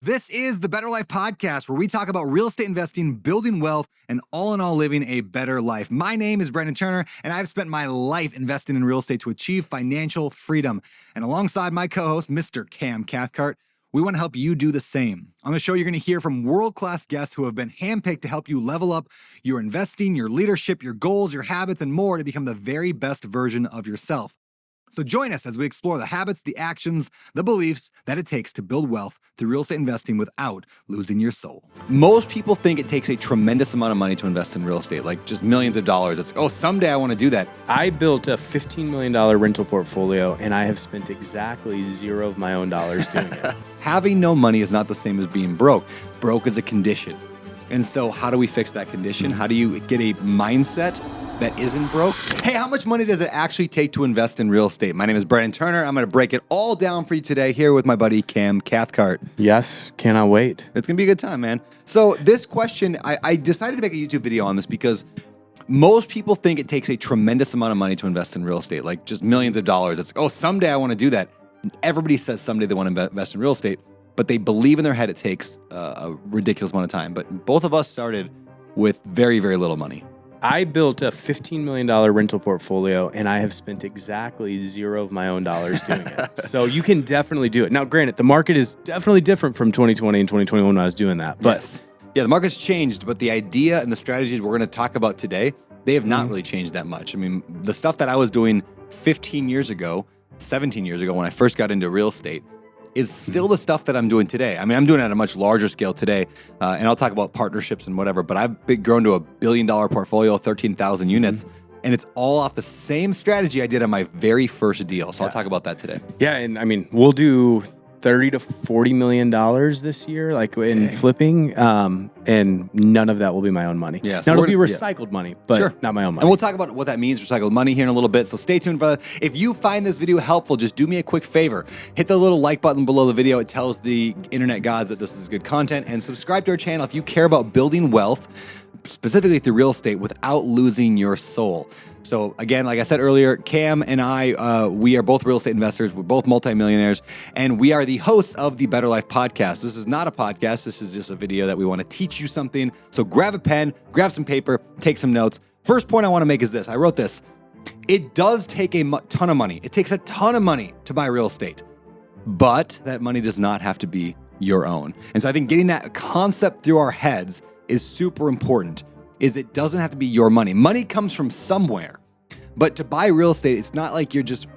This is the Better Life Podcast, where we talk about real estate investing, building wealth, and all in all living a better life. My name is Brandon Turner, and I've spent my life investing in real estate to achieve financial freedom. And alongside my co-host, Mr. Cam Cathcart, we want to help you do the same. On the show, you're going to hear from world-class guests who have been handpicked to help you level up your investing, your leadership, your goals, your habits, and more to become the very best version of yourself. So join us as we explore the habits, the actions, the beliefs that it takes to build wealth through real estate investing without losing your soul. Most people think it takes a tremendous amount of money to invest in real estate, like just millions of dollars. It's, oh, someday I want to do that. I built a $15 million rental portfolio, and I have spent exactly zero of my own dollars doing it. Having no money is not the same as being broke. Broke is a condition. And so how do we fix that condition? How do you get a mindset that isn't broke? Hey, how much money does it actually take to invest in real estate? My name is Brandon Turner. I'm going to break it all down for you today here with my buddy Cam Cathcart. Yes, cannot wait. It's going to be a good time, man. So this question, I decided to make a YouTube video on this because most people think it takes a tremendous amount of money to invest in real estate, like just millions of dollars. It's, oh, someday I want to do that. Everybody says someday they want to invest in real estate, but they believe in their head it takes a ridiculous amount of time. But both of us started with very, very little money. I built a $15 million rental portfolio, and I have spent exactly zero of my own dollars doing it. So you can definitely do it. Now, granted, the market is definitely different from 2020 and 2021 when I was doing that. But yes. Yeah, the market's changed, but the idea and the strategies we're going to talk about today, they have not really changed that much. I mean, the stuff that I was doing 15 years ago, 17 years ago when I first got into real estate is still the stuff that I'm doing today. I mean, I'm doing it at a much larger scale today, and I'll talk about partnerships and whatever, but I've grown to $1 billion portfolio, 13,000 units, and it's all off the same strategy I did on my very first deal. So I'll talk about that today. Yeah, and I mean, we'll do $30 to $40 million this year, like in flipping, and none of that will be my own money. Yeah, so now it'll be recycled money, but not my own money. And we'll talk about what that means, recycled money, here in a little bit. So stay tuned for that. If you find this video helpful, just do me a quick favor. Hit the little like button below the video. It tells the internet gods that this is good content. And subscribe to our channel if you care about building wealth, specifically through real estate, without losing your soul. So again, like I said earlier, Cam and I, we are both real estate investors. We're both multimillionaires, and we are the hosts of the Better Life Podcast. This is not a podcast. This is just a video that we want to teach you something. So grab a pen, grab some paper, take some notes. First point I want to make is this. I wrote this. It does take a ton of money. It takes a ton of money to buy real estate, but that money does not have to be your own. And so I think getting that concept through our heads is super important. Is it doesn't have to be your money. Money comes from somewhere. But to buy real estate, it's not like you're just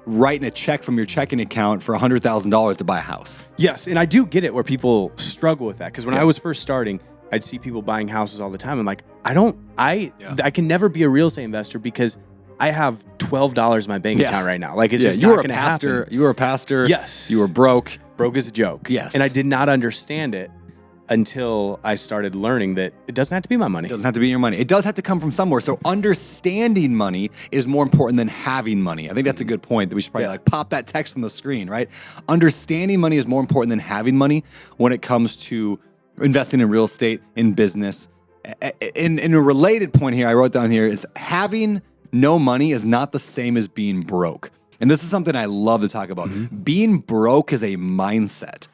writing a check from your checking account for $100,000 to buy a house. Yes, and I do get it where people struggle with that. Because when I was first starting, I'd see people buying houses all the time. I'm like, I can never be a real estate investor because I have $12 in my bank account right now. Like, it's just not going to happen. You were a pastor. Yes. You were broke. Broke is a joke. Yes. And I did not understand it until I started learning that it doesn't have to be my money. It doesn't have to be your money. It does have to come from somewhere. So understanding money is more important than having money. I think that's a good point that we should probably pop that text on the screen, right? Understanding money is more important than having money when it comes to investing in real estate, in business. In a related point here, I wrote down here is having no money is not the same as being broke. And this is something I love to talk about. Being broke is a mindset.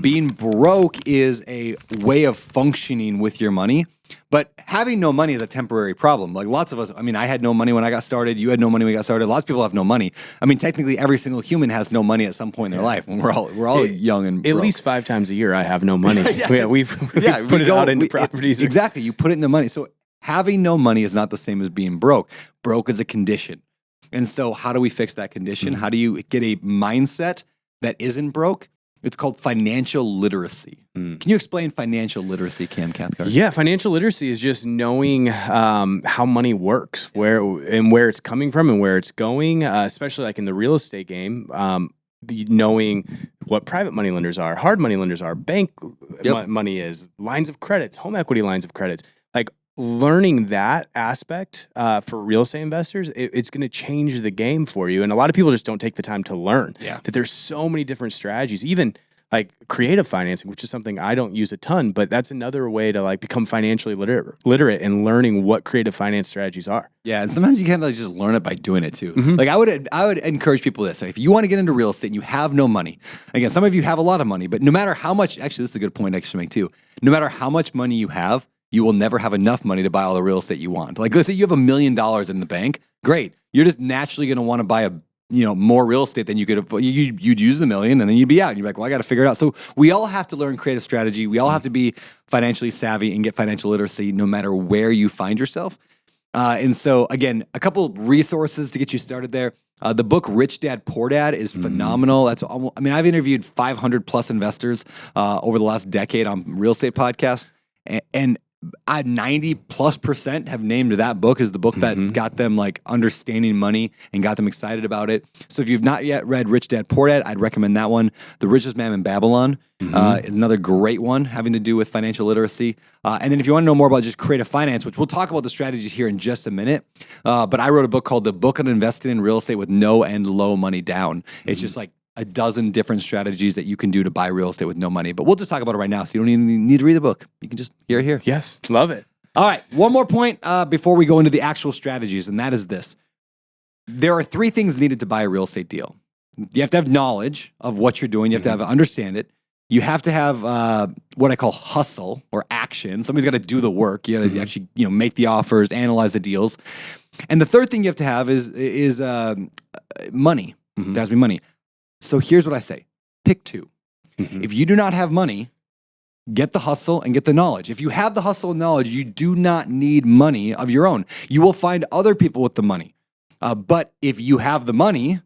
Being broke is a way of functioning with your money, but having no money is a temporary problem. Like lots of us, I mean, I had no money when I got started. You had no money when you got started. Lots of people have no money. I mean, technically every single human has no money at some point in their life. When we're all young and broke. At least 5 times a year I have no money. We've put it out into properties. Exactly. You put it into money. So having no money is not the same as being broke. Broke is a condition. And so how do we fix that condition? How do you get a mindset that isn't broke? It's called financial literacy. Can you explain financial literacy, Cam Cathcart? Yeah, financial literacy is just knowing how money works, where it's coming from and where it's going, especially like in the real estate game. Knowing what private money lenders are, hard money lenders are, bank money is, lines of credits, home equity lines of credits. Like learning that aspect for real estate investors, it's going to change the game for you. And a lot of people just don't take the time to learn that there's so many different strategies. Even like creative financing, which is something I don't use a ton, but that's another way to like become financially literate and learning what creative finance strategies are. Yeah, and sometimes you can't like just learn it by doing it too. Mm-hmm. Like I would encourage people this. If you want to get into real estate and you have no money, again, some of you have a lot of money, but no matter how much, actually, this is a good point I should make too. No matter how much money you have, you will never have enough money to buy all the real estate you want. Like let's say you have $1 million in the bank, great. You're just naturally going to want to buy more real estate than you could. You'd use the $1 million and then you'd be out. And you're like, well, I got to figure it out. So we all have to learn creative strategy. We all have to be financially savvy and get financial literacy, no matter where you find yourself. And so, again, a couple resources to get you started there. The book Rich Dad Poor Dad is phenomenal. I've interviewed 500 plus investors over the last decade on real estate podcasts, and 90+% have named that book as the book that got them like understanding money and got them excited about it. So if you've not yet read Rich Dad Poor Dad, I'd recommend that one. The Richest Man in Babylon is another great one having to do with financial literacy. And then if you want to know more about just creative finance, which we'll talk about the strategies here in just a minute, but I wrote a book called The Book on Investing in Real Estate with No and Low Money Down. It's just like a dozen different strategies that you can do to buy real estate with no money. But we'll just talk about it right now, so you don't even need to read the book. You can just hear it here. Yes, love it. All right, one more point before we go into the actual strategies, and that is this. There are 3 things needed to buy a real estate deal. You have to have knowledge of what you're doing. You have to understand it. You have to have what I call hustle or action. Somebody's got to do the work. You got to actually make the offers, analyze the deals. And the third thing you have to have is money. There has to be money. So here's what I say. Pick 2. If you do not have money, get the hustle and get the knowledge. If you have the hustle and knowledge, you do not need money of your own. You will find other people with the money. But if you have the money,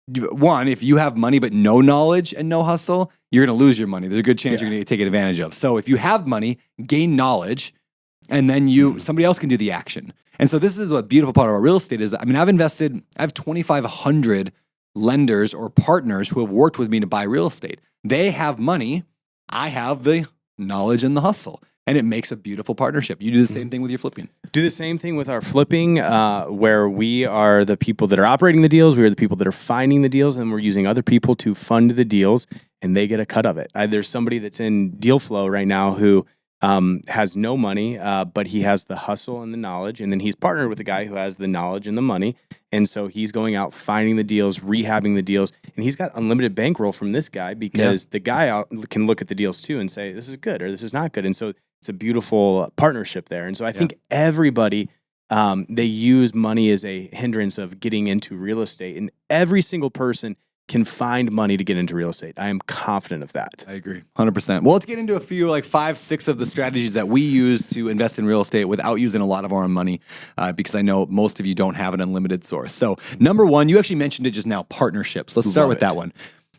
if you have money but no knowledge and no hustle, you're going to lose your money. There's a good chance you're going to get taken advantage of. So if you have money, gain knowledge, and then somebody else can do the action. And so this is the beautiful part of our real estate is, I have 2,500 lenders or partners who have worked with me to buy real estate. They have money. I have the knowledge and the hustle. And it makes a beautiful partnership. You do the same thing with your flipping. Do the same thing with our flipping, where we are the people that are operating the deals. We are the people that are finding the deals, and we're using other people to fund the deals, and they get a cut of it. There's somebody that's in deal flow right now who has no money, but he has the hustle and the knowledge. And then he's partnered with a guy who has the knowledge and the money. And so he's going out, finding the deals, rehabbing the deals. And he's got unlimited bankroll from this guy because the guy can look at the deals too and say, this is good or this is not good. And so it's a beautiful partnership there. And so I think everybody, they use money as a hindrance of getting into real estate. And every single person can find money to get into real estate. I am confident of that. I agree, 100%. Well, let's get into a few, like 5, 6 of the strategies that we use to invest in real estate without using a lot of our own money, because I know most of you don't have an unlimited source. So number 1, you actually mentioned it just now, partnerships. Let's start with that one.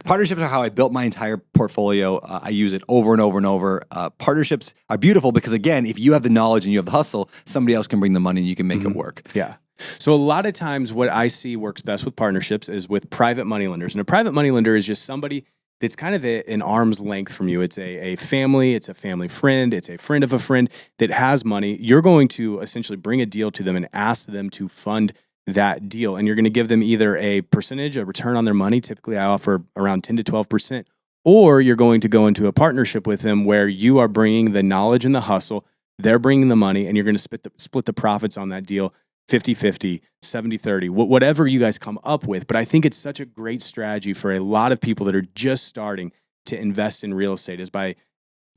Partnerships are how I built my entire portfolio. I use it over and over and over. Partnerships are beautiful because, again, if you have the knowledge and you have the hustle, somebody else can bring the money and you can make it work. Yeah. So a lot of times what I see works best with partnerships is with private money lenders. And a private money lender is just somebody that's kind of an arm's length from you. It's a family, it's a family friend, it's a friend of a friend that has money. You're going to essentially bring a deal to them and ask them to fund that deal. And you're going to give them either a percentage, a return on their money. Typically, I offer around 10 to 12%. Or you're going to go into a partnership with them where you are bringing the knowledge and the hustle. They're bringing the money, and you're going to split the profits on that deal 50-50, 70-30, whatever you guys come up with. But I think it's such a great strategy for a lot of people that are just starting to invest in real estate is by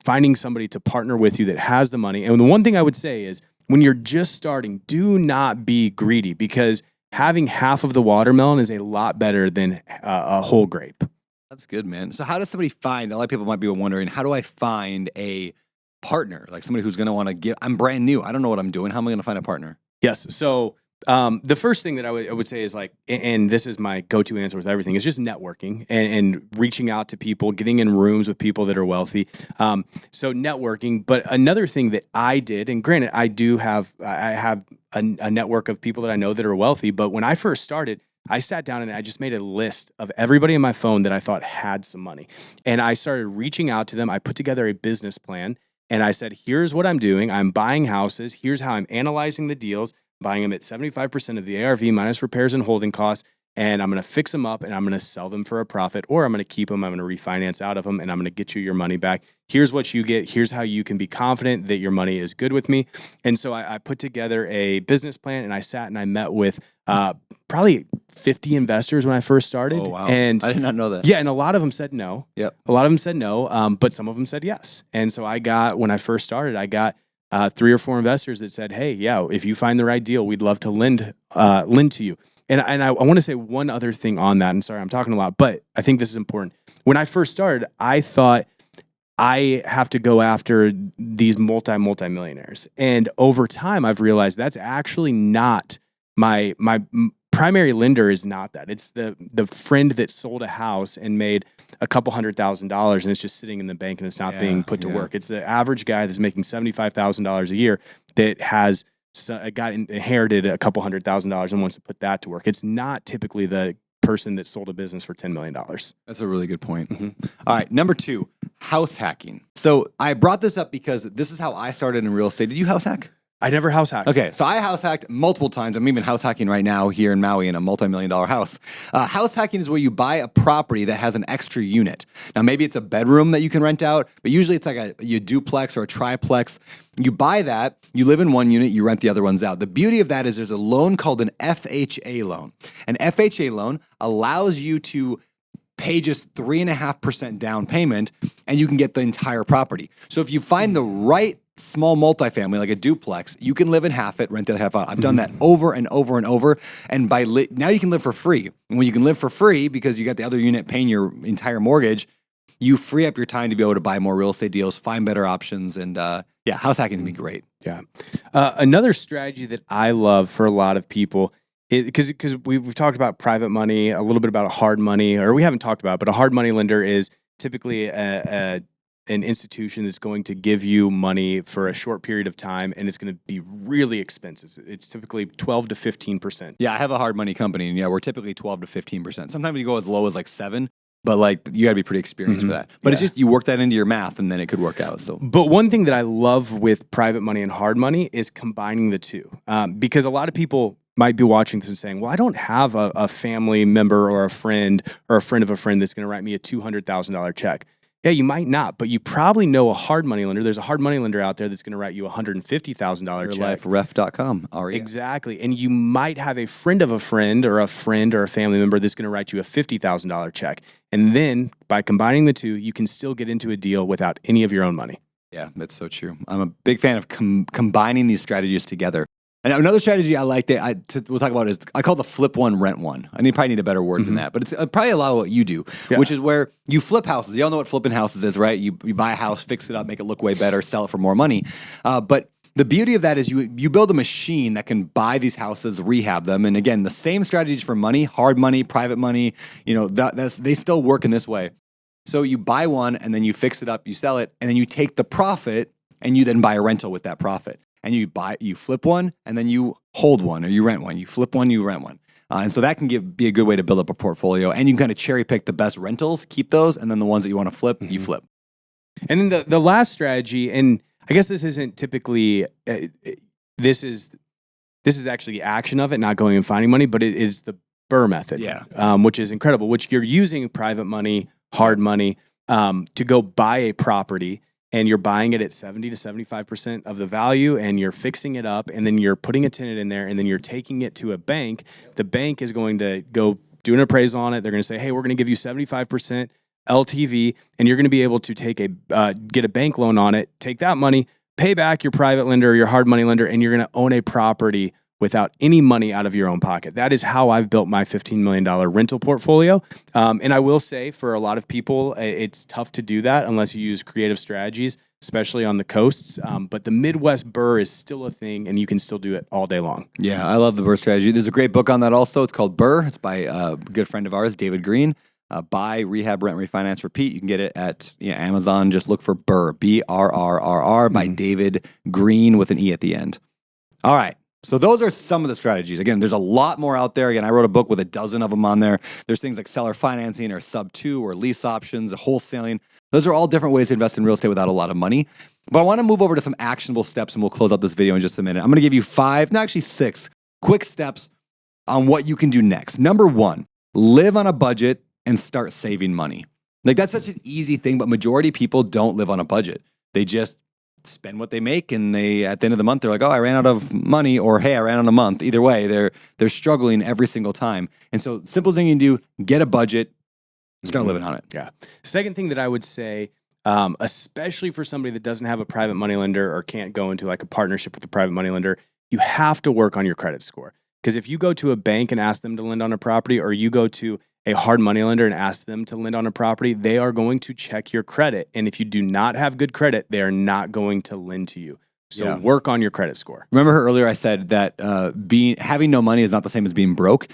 finding somebody to partner with you that has the money. And the one thing I would say is when you're just starting, do not be greedy because having half of the watermelon is a lot better than a whole grape. That's good, man. So how does somebody find, a lot of people might be wondering, how do I find a partner? Like somebody who's going to want to give, I'm brand new. I don't know what I'm doing. How am I going to find a partner? Yes. So the first thing that I would say is like, and this is my go-to answer with everything, is just networking and reaching out to people, getting in rooms with people that are wealthy. So networking. But another thing that I did, and granted, I have a network of people that I know that are wealthy. But when I first started, I sat down and I just made a list of everybody in my phone that I thought had some money. And I started reaching out to them. I put together a business plan. And I said, here's what I'm doing. I'm buying houses. Here's how I'm analyzing the deals, buying them at 75% of the ARV minus repairs and holding costs. and I'm going to fix them up and I'm going to sell them for a profit, or I'm going to keep them, I'm going to refinance out of them, and I'm going to get you your money back. Here's what you get. Here's how you can be confident that your money is good with me. And so I put together a business plan, and I sat and I met with probably 50 investors when I first started. Oh, wow. And I did not know that. yeah, and a lot of them said no. Yep. A lot of them said no, but some of them said yes. And so when I first started, I got 3 or 4 investors that said, hey, yeah, if you find the right deal, we'd love to lend to you. And I want to say one other thing on that. And sorry, I'm talking a lot, but I think this is important. When I first started, I thought I have to go after these multi-millionaires. And over time, I've realized that's actually not my primary lender is not that. It's the friend that sold a house and made a couple $100,000 and it's just sitting in the bank and it's not being put to work. It's the average guy that's making $75,000 a year that has inherited a couple $100,000 and wants to put that to work. It's not typically the person that sold a business for $10 million. That's a really good point. All right, number 2, house hacking. So I brought this up because this is how I started in real estate. Did you house hack? I never house hacked. Okay, so I house hacked multiple times. I'm even house hacking right now here in Maui in a multi-million-dollar house. House hacking is where you buy a property that has an extra unit. Now, maybe it's a bedroom that you can rent out, but usually it's like a duplex or a triplex. You buy that, you live in one unit, you rent the other ones out. The beauty of that is there's a loan called an FHA loan. An FHA loan allows you to pay just 3.5% down payment, and you can get the entire property. So if you find the right small multifamily, like a duplex, you can live in half it, rent the other half out. I've done that over and over and over. And now you can live for free. And when you can live for free because you got the other unit paying your entire mortgage, you free up your time to be able to buy more real estate deals, find better options. And house hacking can be great. Yeah. Another strategy that I love for a lot of people, because we've talked about private money, a little bit about a hard money, or we haven't talked about it, but a hard money lender is typically an institution that's going to give you money for a short period of time, and it's going to be really expensive. It's typically 12 to 15%. Yeah, I have a hard money company, and we're typically 12 to 15%. Sometimes you go as low as like 7, but like you got to be pretty experienced for that. But it's just you work that into your math, and then it could work out. So, but one thing that I love with private money and hard money is combining the two, because a lot of people might be watching this and saying, well, I don't have a family member or a friend of a friend that's going to write me a $200,000 check. Yeah, you might not, but you probably know a hard money lender. There's a hard money lender out there that's going to write you a $150,000 check. YourLifeRef.com. Exactly. And you might have a friend of a friend or a family member that's going to write you a $50,000 check. And then by combining the two, you can still get into a deal without any of your own money. Yeah, that's so true. I'm a big fan of combining these strategies together. And another strategy I like that we'll talk about is I call the flip one, rent one. I probably need a better word than that, but it's probably a lot of what you do, which is where you flip houses. Y'all know what flipping houses is, right? You buy a house, fix it up, make it look way better, sell it for more money. But the beauty of that is you build a machine that can buy these houses, rehab them. And again, the same strategies for money, hard money, private money, they still work in this way. So you buy one and then you fix it up, you sell it, and then you take the profit and you then buy a rental with that profit. And you flip one, and then you hold one, or you rent one. You flip one, you rent one. And so that can be a good way to build up a portfolio. And you can kind of cherry pick the best rentals, keep those, and then the ones that you want to flip, you flip. And then the last strategy, and I guess this isn't typically, this is actually the action of it, not going and finding money, but it is the Burr method, which is incredible, which you're using private money, hard money, to go buy a property. And you're buying it at 70 to 75% of the value, and you're fixing it up, and then you're putting a tenant in there, and then you're taking it to a bank. The bank is going to go do an appraisal on it. They're going to say, hey, we're going to give you 75% LTV, and you're going to be able to get a bank loan on it, take that money, pay back your private lender or your hard money lender, and you're going to own a property without any money out of your own pocket. That is how I've built my $15 million rental portfolio. And I will say for a lot of people, it's tough to do that unless you use creative strategies, especially on the coasts. But the Midwest Burr is still a thing, and you can still do it all day long. Yeah, I love the Burr strategy. There's a great book on that also. It's called Burr. It's by a good friend of ours, David Green. Buy, rehab, rent, refinance, repeat. You can get it at Amazon. Just look for Burr, Burrrr, by David Green with an E at the end. All right. So those are some of the strategies. Again, there's a lot more out there. Again, I wrote a book with a dozen of them on there. There's things like seller financing or sub-2 or lease options, wholesaling. Those are all different ways to invest in real estate without a lot of money. But I want to move over to some actionable steps, and we'll close out this video in just a minute. I'm going to give you 6 quick steps on what you can do next. Number one, live on a budget and start saving money. Like that's such an easy thing, but majority of people don't live on a budget. They just spend what they make, and they at the end of the month they're like, oh, I ran out of money, or hey, I ran out of a month. Either way, they're struggling every single time. And so simple thing you can do, get a budget, start living on it. Yeah. Second thing that I would say, especially for somebody that doesn't have a private money lender or can't go into like a partnership with a private money lender, you have to work on your credit score. Because if you go to a bank and ask them to lend on a property, or you go to a hard money lender and ask them to lend on a property, they are going to check your credit. And if you do not have good credit, they are not going to lend to you. So work on your credit score. Remember earlier I said that having no money is not the same as being broke.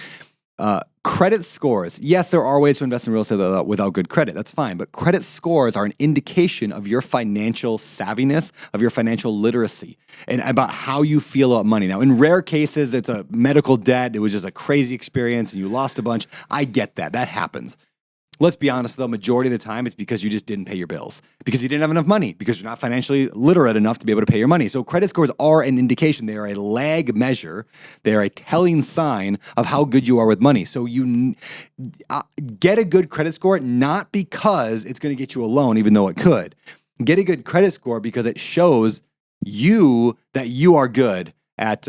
Credit scores, yes, there are ways to invest in real estate without good credit. That's fine. But credit scores are an indication of your financial savviness, of your financial literacy, and about how you feel about money. Now, in rare cases, it's a medical debt. It was just a crazy experience and you lost a bunch. I get that. That happens. Let's be honest, though, majority of the time, it's because you just didn't pay your bills, because you didn't have enough money, because you're not financially literate enough to be able to pay your money. So credit scores are an indication. They are a lag measure. They are a telling sign of how good you are with money. So you get a good credit score, not because it's going to get you a loan, even though it could. Get a good credit score because it shows you that you are good at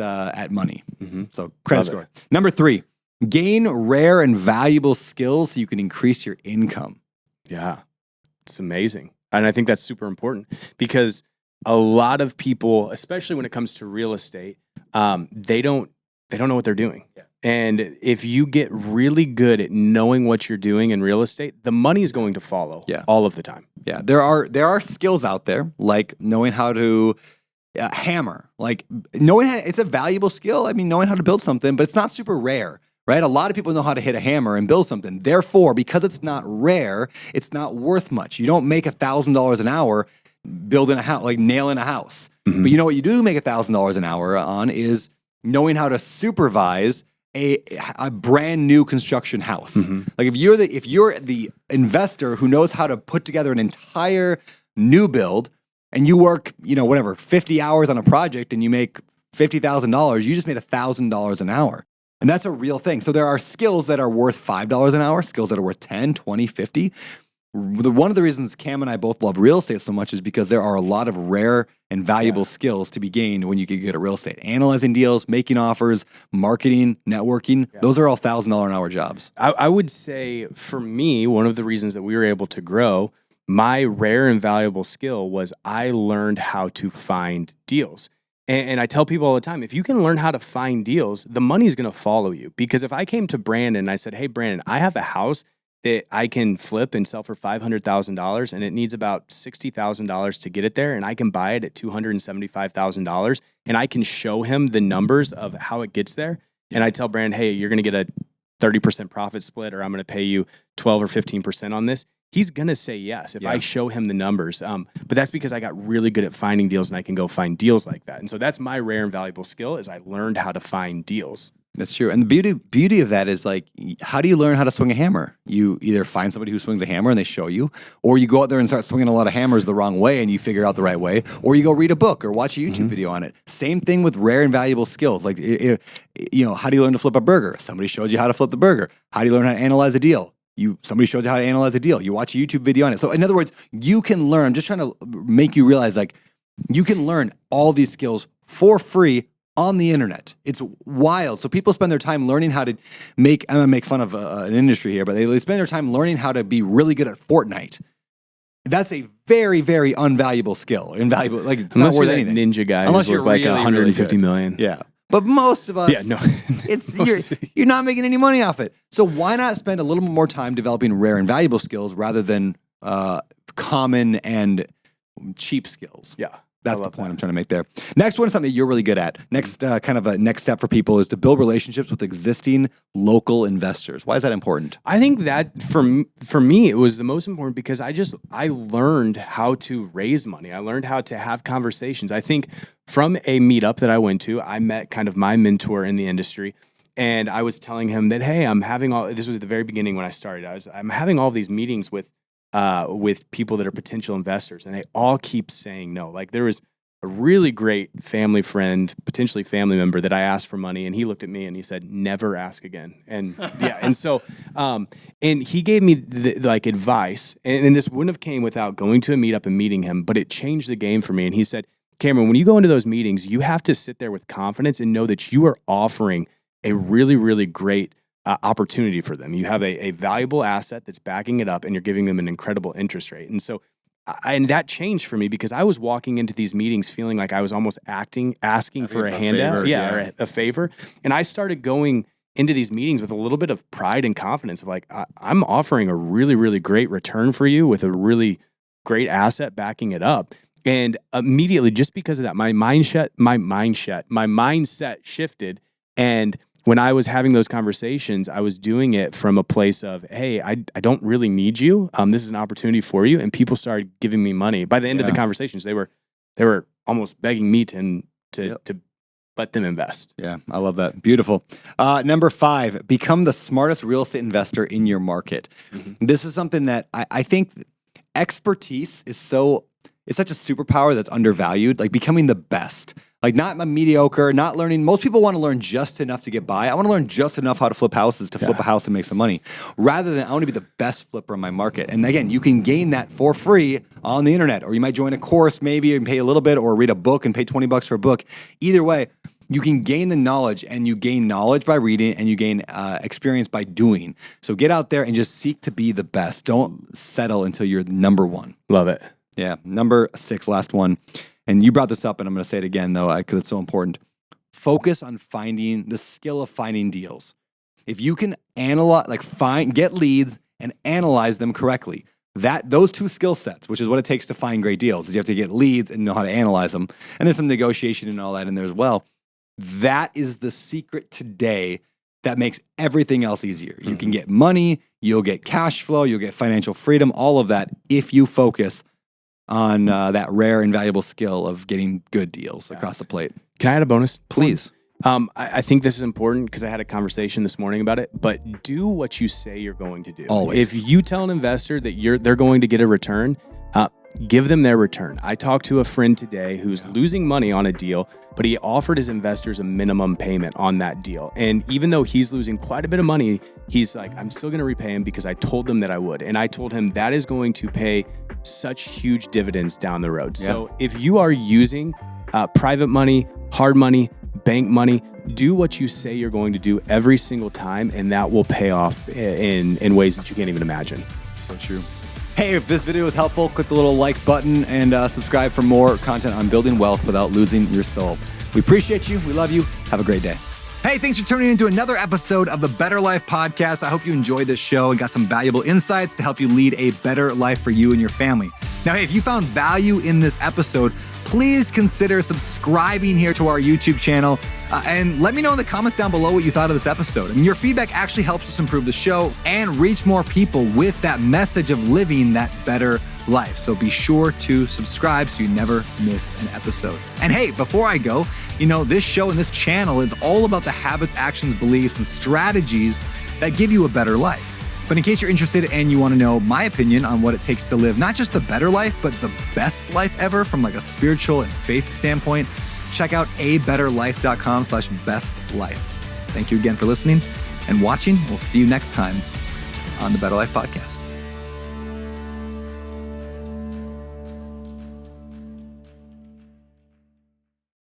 money. Mm-hmm. So credit score. Number 3. Gain rare and valuable skills so you can increase your income. Yeah, it's amazing. And I think that's super important because a lot of people, especially when it comes to real estate, they don't know what they're doing. Yeah. And if you get really good at knowing what you're doing in real estate, the money is going to follow all of the time. Yeah, there are skills out there like knowing how to hammer, like knowing it's a valuable skill. I mean, knowing how to build something, but it's not super rare. Right? A lot of people know how to hit a hammer and build something. Therefore, because it's not rare, it's not worth much. You don't make $1,000 an hour building a house, like nailing a house. Mm-hmm. But you know what you do make $1,000 an hour on is knowing how to supervise a brand new construction house. Mm-hmm. Like if you're the investor who knows how to put together an entire new build, and you work 50 hours on a project and you make $50,000, you just made $1,000 an hour. And that's a real thing. So there are skills that are worth $5 an hour, skills that are worth 10, 20, 50. One of the reasons Cam and I both love real estate so much is because there are a lot of rare and valuable skills to be gained when you get good at real estate. Analyzing deals, making offers, marketing, networking, those are all $1,000 an hour jobs. I would say for me, one of the reasons that we were able to grow, my rare and valuable skill was I learned how to find deals. And I tell people all the time, if you can learn how to find deals, the money's going to follow you. Because if I came to Brandon and I said, hey, Brandon, I have a house that I can flip and sell for $500,000 and it needs about $60,000 to get it there, and I can buy it at $275,000, and I can show him the numbers of how it gets there. And I tell Brandon, hey, you're going to get a 30% profit split, or I'm going to pay you 12 or 15% on this. He's going to say yes if I show him the numbers. But that's because I got really good at finding deals, and I can go find deals like that. And so that's my rare and valuable skill is I learned how to find deals. That's true. And the beauty of that is, like, how do you learn how to swing a hammer? You either find somebody who swings a hammer and they show you, or you go out there and start swinging a lot of hammers the wrong way and you figure out the right way, or you go read a book or watch a YouTube video on it. Same thing with rare and valuable skills. Like, how do you learn to flip a burger? Somebody showed you how to flip the burger. How do you learn how to analyze a deal? Somebody shows you how to analyze a deal. You watch a YouTube video on it. So in other words, you can learn. I'm just trying to make you realize, like, you can learn all these skills for free on the internet. It's wild. So people spend their time learning how to I'm going to make fun of an industry here, but they spend their time learning how to be really good at Fortnite. That's a very, very unvaluable skill. Invaluable. Like, it's unless not worth you're anything. Ninja guy Unless who's you're worth like really, 150 really million. Yeah. But most of us, you're not making any money off it. So why not spend a little more time developing rare and valuable skills rather than common and cheap skills? Yeah. That's the point I'm trying to make there. Next one is something you're really good at. Next, kind of a next step for people is to build relationships with existing local investors. Why is that important? I think that for me, it was the most important because I learned how to raise money. I learned how to have conversations. I think from a meetup that I went to, I met kind of my mentor in the industry. And I was telling him that, hey, this was at the very beginning when I started. I'm having all these meetings with people that are potential investors, and they all keep saying no. Like, there was a really great family friend, potentially family member, that I asked for money, and he looked at me and he said, "Never ask again." And yeah, and so, and he gave me like advice, and this wouldn't have came without going to a meetup and meeting him, but it changed the game for me. And he said, "Cameron, when you go into those meetings, you have to sit there with confidence and know that you are offering a really, really great opportunity for them. You have a valuable asset that's backing it up, and you're giving them an incredible interest rate." And so, and that changed for me because I was walking into these meetings feeling like I was almost asking for a handout, or a favor. And I started going into these meetings with a little bit of pride and confidence of like, I'm offering a really, really great return for you with a really great asset backing it up. And immediately, just because of that, my mindset shifted. And when I was having those conversations, I was doing it from a place of, hey, I don't really need you. This is an opportunity for you. And people started giving me money. By the end of the conversations, they were almost begging me to let them invest. Yeah, I love that. Beautiful. Number 5, become the smartest real estate investor in your market. Mm-hmm. This is something that I think expertise is such a superpower that's undervalued, like becoming the best. Like not a mediocre, not learning. Most people want to learn just enough to get by. I want to learn just enough how to flip houses to flip a house and make some money, rather than I want to be the best flipper in my market. And again, you can gain that for free on the internet, or you might join a course maybe and pay a little bit, or read a book and pay $20 for a book. Either way, you can gain the knowledge, and you gain knowledge by reading, and you gain experience by doing. So get out there and just seek to be the best. Don't settle until you're number one. Love it. Yeah. Number 6, last one. And you brought this up, and I'm going to say it again, though, because it's so important. Focus on finding the skill of finding deals. If you can analyze, get leads and analyze them correctly, those 2 skill sets, which is what it takes to find great deals, is you have to get leads and know how to analyze them. And there's some negotiation and all that in there as well. That is the secret today that makes everything else easier. Mm-hmm. You can get money, you'll get cash flow, you'll get financial freedom, all of that if you focus on that rare and valuable skill of getting good deals across the plate. Can I add a bonus? Please. I think this is important because I had a conversation this morning about it, but do what you say you're going to do. Always. If you tell an investor that they're going to get a return, give them their return. I talked to a friend today who's losing money on a deal, but he offered his investors a minimum payment on that deal. And even though he's losing quite a bit of money, he's like, I'm still going to repay him because I told them that I would. And I told him that is going to pay such huge dividends down the road. Yeah. So if you are using private money, hard money, bank money, do what you say you're going to do every single time, and that will pay off in ways that you can't even imagine. So true. Hey, if this video was helpful, click the little like button and subscribe for more content on building wealth without losing your soul. We appreciate you. We love you. Have a great day. Hey, thanks for tuning into another episode of the Better Life Podcast. I hope you enjoyed this show and got some valuable insights to help you lead a better life for you and your family. Now, hey, if you found value in this episode, please consider subscribing here to our YouTube channel and let me know in the comments down below what you thought of this episode. I mean, your feedback actually helps us improve the show and reach more people with that message of living that better life. So be sure to subscribe so you never miss an episode. And hey, before I go, this show and this channel is all about the habits, actions, beliefs, and strategies that give you a better life. But in case you're interested and you want to know my opinion on what it takes to live not just the better life, but the best life ever from like a spiritual and faith standpoint, check out abetterlife.com/bestlife. Thank you again for listening and watching. We'll see you next time on the Better Life Podcast.